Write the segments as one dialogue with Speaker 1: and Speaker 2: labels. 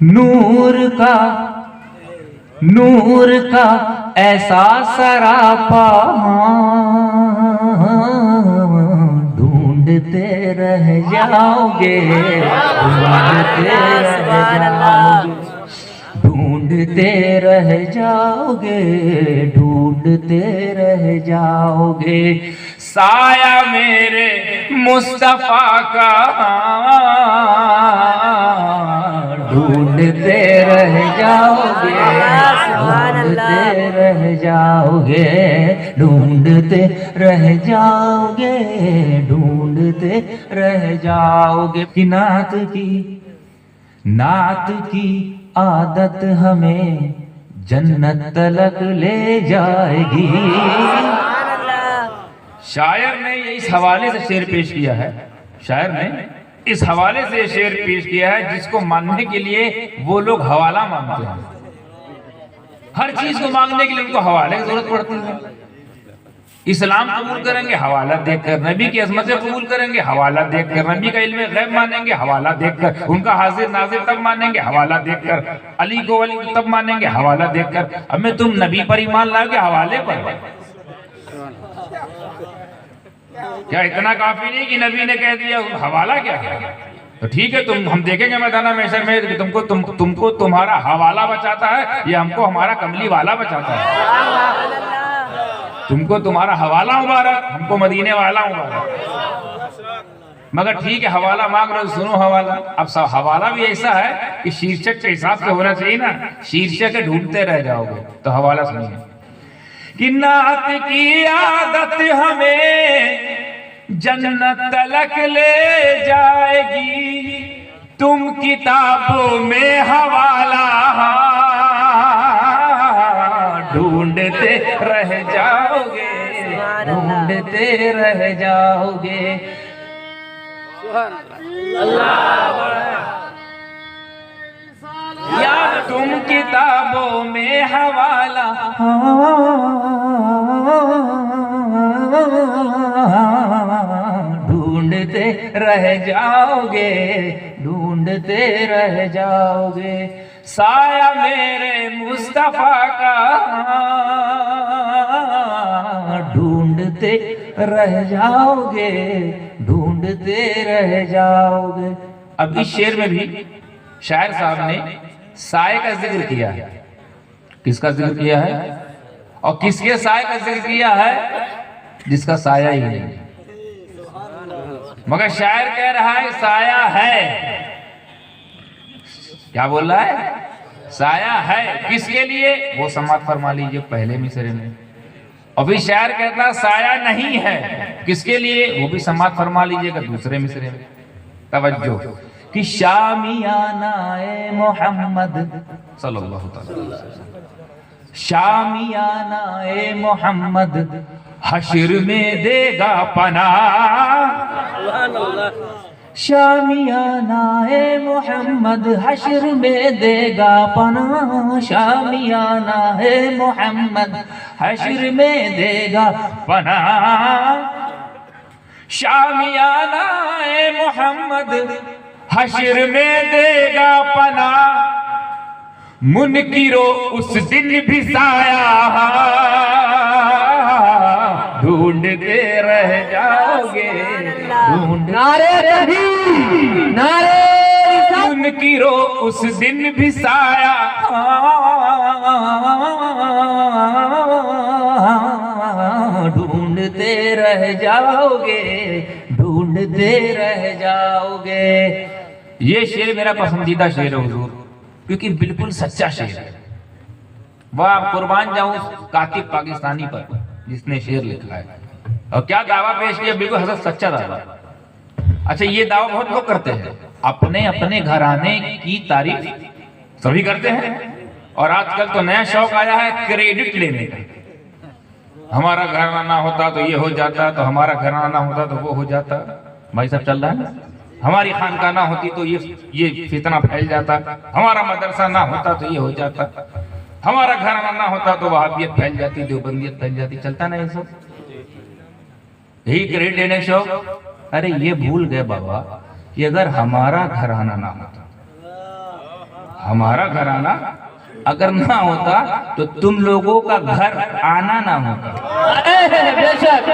Speaker 1: नूर का ऐसा सरापा ढूंढते रह जाओगे, ढूंढते रह जाओगे, ढूंढते रह जाओगे। साया मेरे मुस्तफा का ढूंढते रह जाओगे, ढूंढते रह जाओगे, ढूंढते रह जाओगे, ढूंढते रह जाओगे। कि नात की आदत हमें जन्नत तलक ले जाएगी। शायर ने इस हवाले से शेर पेश किया है, शायर ने इस हवाले से शेर पेश किया है जिसको मानने के लिए वो लोग हवाला मांगते हैं। हर चीज को मांगने के लिए उनको हवाले की जरूरत पड़ती है। इस्लाम कबूल करेंगे हवाला देखकर, नबी की अजमत कबूल करेंगे हवाला देखकर, नबी का इल्म गैब मानेंगे हवाला देखकर, उनका हाजिर नाजिर तब मानेंगे हवाला देखकर, अली को वली तब मानेंगे हवाला देखकर। अब मैं तुम नबी पर ईमान लाओगे हवाले पर? क्या इतना काफी नहीं कि नबी ने कह दिया हवाला क्या है? तो ठीक है, हम देखेंगे मैदान महशर में तुमको तुम्हारा हवाला बचाता है या हमको हमारा कमली वाला बचाता है। तुमको तुम्हारा हवाला मुबारक, हमको मदीने वाला मुबारक। मगर ठीक है, हवाला मांग रहे हो, सुनो हवाला। अब सब हवाला भी ऐसा है कि शीर्षक के हिसाब से होना चाहिए ना, शीर्षक ढूंढते रह जाओगे। तो हवाला सुनिए कि नात की आदत हमें जन्नत तलक ले जाएगी, तुम किताबों में हवाला ढूंढते रह जाओगे, ढूंढते रह जाओगे। या तुम किताबों में हवाला ढूंढते रह जाओगे, ढूंढते रह जाओगे। साया मेरे मुस्तफा का ढूंढते रह जाओगे, ढूंढते रह जाओगे। अब इस शेर में भी शायर साहब ने साये का जिक्र किया है। किसका जिक्र किया है? और किसके साये का जिक्र किया है? जिसका साया ही नहीं। मगर शायर कह रहा है साया है। क्या बोल रहा है? साया है। किसके लिए? वो समाप्त फरमा लीजिए पहले मिसरे में। और फिर शायर कहता है साया नहीं है। किसके लिए? वो भी समाप्त फरमा लीजिएगा दूसरे मिसरे में। तवज्जो कि शामियाना-ए मोहम्मद सल्लल्लाहु अलैहि वसल्लम, शामियाना-ए मोहम्मद हश्र में देगा पनाह। शामियाना-ए मोहम्मद हश्र में देगा पनाह, शामियाना-ए मोहम्मद हश्र में देगा पनाह। शामियाना-ए मोहम्मद हश्र में देगा पनाह, मुनकिरो उस दिन भी साया ढूंढते रह जाओगे, नारे तकबीर, नारे मुनकिरो उस दिन भी साया ढूंढते रह जाओगे, ढूंढते रह जाओगे। ये शेर मेरा पसंदीदा शेर है हुजूर, क्योंकि बिल्कुल सच्चा शेर है। वाह कुर्बान जाऊं कातिब पाकिस्तानी पर जिसने शेर लिखा है। और क्या दावा पेश किया, बिल्कुल हज़रत सच्चा दावा। अच्छा, ये दावा बहुत लोग करते हैं, अपने अपने घराने की तारीफ सभी करते हैं। और आजकल तो नया शौक आया है क्रेडिट लेने का। हमारा घराना होता तो ये हो जाता, तो हमारा घराना होता तो वो हो जाता। भाई सब चल रहा है ना। हमारी खानका ना होती तो ये फितना फैल जाता, हमारा मदरसा ना होता तो ये हो जाता, हमारा घराना ना होता तो वहाबियत फैल जाती, देवबंदियत फैल जाती। चलता ना ये सब, यही क्रेडिट लेने शौक। अरे ये भूल गए बाबा कि अगर हमारा घराना ना होता, हमारा घर आना अगर ना होता तो तुम लोगों का घर आना ना होता।
Speaker 2: बेशक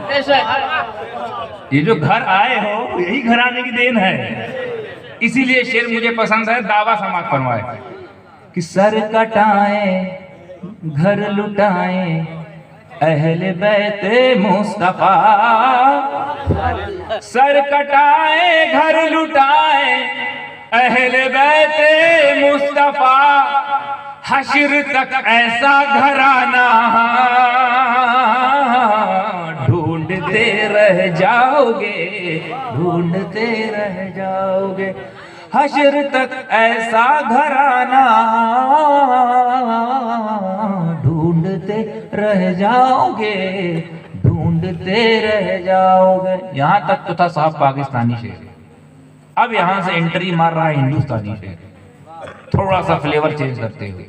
Speaker 2: बेशक।
Speaker 1: ये जो घर आए हो यही घर आने की देन है। इसीलिए शेर मुझे पसंद है, दावा समाप्त फरमाए कि सर कटाए घर लुटाए अहले बैते मुस्तफा, सर कटाए घर लुटाए अहले बैते मुस्तफा, हश्र तक ऐसा घराना ढूंढते रह जाओगे, ढूंढते रह जाओगे, हश्र तक ऐसा घराना ढूंढते रह जाओगे, ढूंढते रह जाओगे। यहां तक तो था साहब पाकिस्तानी शेर, अब यहां से एंट्री मार रहा है हिंदुस्तानी शेर, थोड़ा सा फ्लेवर चेंज करते हुए,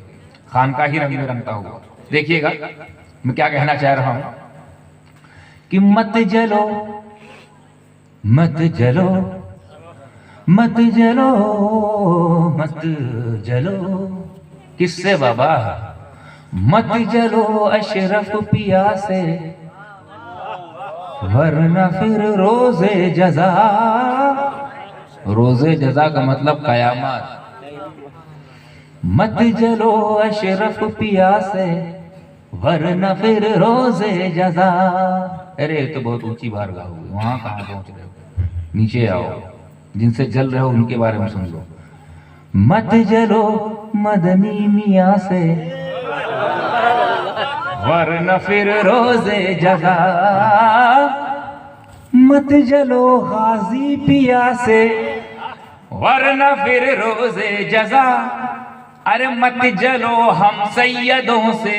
Speaker 1: खानकाही रंग में रंगता हुआ। देखिएगा मैं क्या कहना चाह रहा हूं कि मत जलो मत जलो मत जलो मत जलो। किससे बाबा? मत जलो अशरफ पिया से, वरना फिर रोजे जजा। रोजे जजा का मतलब कयामत। मत जलो अशरफ पिया से, वरना फिर रोजे जजा। अरे तो बहुत ऊंची बार गाओ, वहां कहां पहुंच रहे हो? नीचे आओ, जिनसे जल रहे हो उनके बारे में सुन लो। मत जलो मदनी मियां से, वरना फिर रोजे जजा। मत जलो गाजी पिया से, वरना फिर रोजे जजा। अरे मत जलो हम सैयदों से,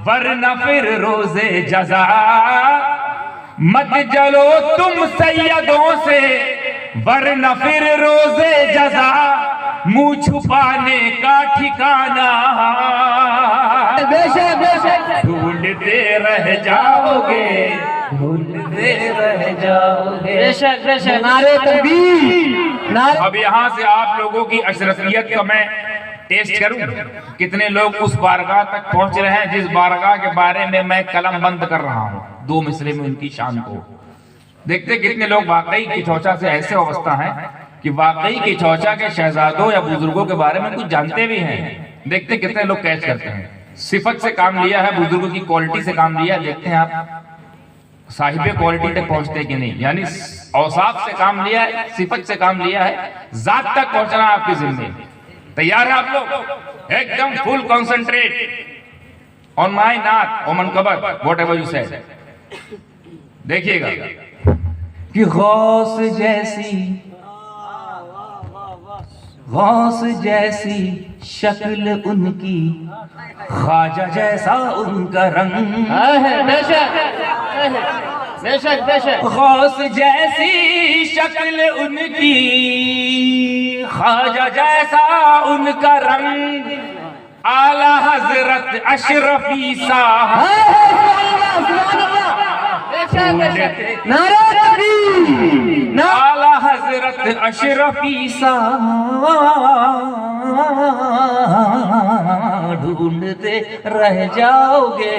Speaker 1: वरना फिर रोजे जजा। मत जलो तुम सैयदों से, वरना फिर रोजे जजा। मुंह छुपाने का ठिकाना
Speaker 2: बेशक बेशक।
Speaker 1: ढूंढते रह जाओगे, ढूंढते रह जाओगे।
Speaker 2: बेशक बेशक। नारे तकबीर, नारे।
Speaker 1: अब यहाँ से आप लोगों की अशरफियत का मैं टेस्ट करूं, कितने लोग उस बारगाह तक पहुंच रहे हैं जिस बारगाह के बारे में मैं कलम बंद कर रहा हूं, 2 मिसरे में उनकी शान को। देखते कितने लोग वाकई की चौचा से ऐसे अवस्था है कि वाकई की चौचा के शहजादों या बुजुर्गों के बारे में कुछ जानते भी हैं। देखते कितने लोग कैच करते हैं। सिफत से काम लिया है, बुजुर्गों की क्वालिटी से काम लिया। देखते हैं आप साहिबे क्वालिटी तक पहुंचते कि नहीं, यानी औसाफ से काम लिया है, सिफत से काम लिया है, जात तक पहुंचना आपकी जिम्मेदारी। तैयार है आप लोग? एकदम फुल कंसंट्रेट ऑन माय नाथ ओमन कबर व्हाटएवर यू सेड। देखिएगा कि गौस जैसी शक्ल उनकी, ख्वाजा जैसा उनका रंग।
Speaker 2: बेशक बेशक बेशक।
Speaker 1: गौस जैसी शक्ल उनकी, ख्वाजा जैसा उनका रंग। आला हजरत अशरफी साहब। आला हजरत अशरफी साहब ढूंढते रह जाओगे,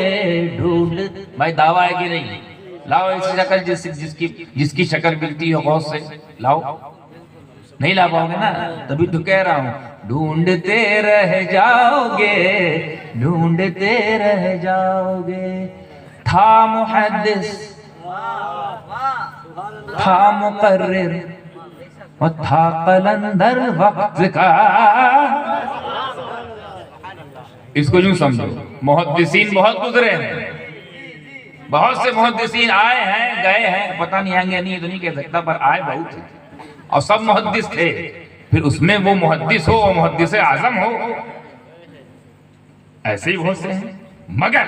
Speaker 1: ढूंढ। भाई दावा है कि नहीं? लाओ ऐसी शक्ल जिसकी शक्ल मिलती है गौस से, लाओ। नहीं ला पाओगे ना, तभी तो कह रहा हूं ढूंढते रह जाओगे, ढूंढते रह जाओगे। था मुहद्दिस, था मुकर्रिर और था कलंदर वक्त का। इसको यूं समझो, मुहद्दिसीन बहुत गुजरे हैं, बहुत से मुहद्दिसीन आए हैं गए हैं, पता नहीं आएंगे नहीं तो नहीं कह सकता, पर आए बहुत थे और सब मुहद्दिस थे। फिर उसमें वो मुहद्दिस हो, मुहद्दिस आजम हो, ऐसे ही बहुत से हैं। मगर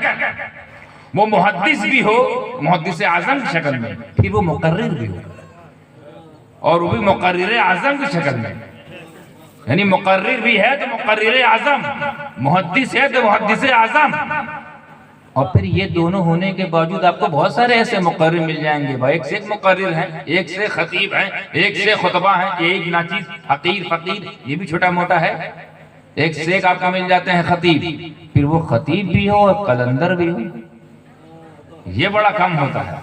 Speaker 1: वो मुहद्दिस भी हो मुहद्दिस आजम की शक्ल में, फिर वो मुकर्रिर भी हो और वो भी मुकर्रिर आजम की शक्ल में। यानी मुकर्रिर भी है तो मुकर्रिर आजम, मुहद्दिस है तो मुहद्दिस आजम, और फिर ये दोनों होने के बावजूद आपको बहुत सारे ऐसे मुकर्रिर मिल जाएंगे भाई, एक से एक मुकर्रिर हैं, एक से खतीब हैं, एक से खुतबा हैं, एक नाचीज हकीर फकीर ये भी छोटा मोटा है, एक से एक आपको मिल जाते हैं खतीब, फिर वो खतीब भी हो और कलंदर भी हो, ये बड़ा कम होता है।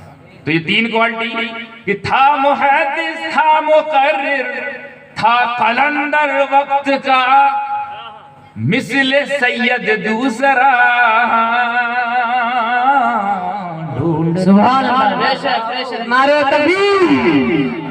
Speaker 1: तो ये तीन क्वालिटी कि था मुहद्दिस, था मुकर्रिर, था कलंदर वक्त का, मिसले सैयद दूसरा ढूंढ।
Speaker 2: सुभान अल्लाह, बेशक बेशक, नारे तकबीर।